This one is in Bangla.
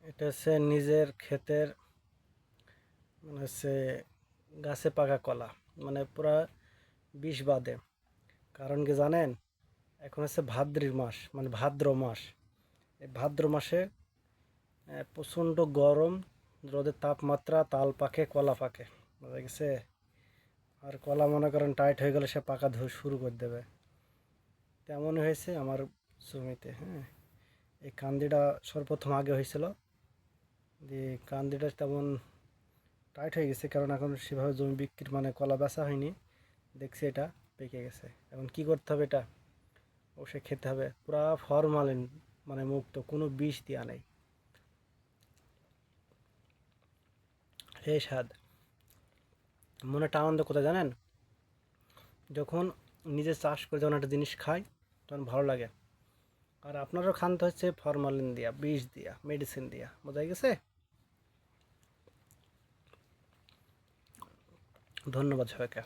এটা হচ্ছে নিজের ক্ষেতের মানে হচ্ছে গাছে পাকা কলা, মানে পুরা বিষ বাদে। কারণ কি জানেন, এখন হচ্ছে ভাদ্রির মাস, মানে ভাদ্র মাস। এই ভাদ্র মাসে প্রচণ্ড গরম, রোদের তাপমাত্রা, তাল পাকে, কলা পাকে, বুঝা গেছে। আর কলা মনে করেন টাইট হয়ে গেলে সে পাকা শুরু করে দেবে। তেমনই হয়েছে আমার জমিতে। হ্যাঁ, এই কান্দিটা সর্বপ্রথম আগে হয়েছিল, দিয়ে কান্দিটা তেমন টাইট হয়ে গেছে, কারণ এখন সেভাবে জমি বিক্রি মানে কলা বেচা হয়নি। দেখছি এটা পেকে গেছে। এখন কি করতে হবে, এটা অবশ্যই খেতে হবে পুরা ফরমালিন মানে মুক্ত, কোনো বিষ দেওয়া নেই। এই স্বাদ, মনে একটা আনন্দ কোথায় জানেন, যখন নিজে চাষ করে যখন একটা জিনিস খাই তখন ভালো লাগে। আর আপনারও খানতে হচ্ছে ফরমালিন দিয়া, বিষ দিয়া, মেডিসিন দিয়া, বোঝা গেছে। ধন্যবাদ সবাইকে।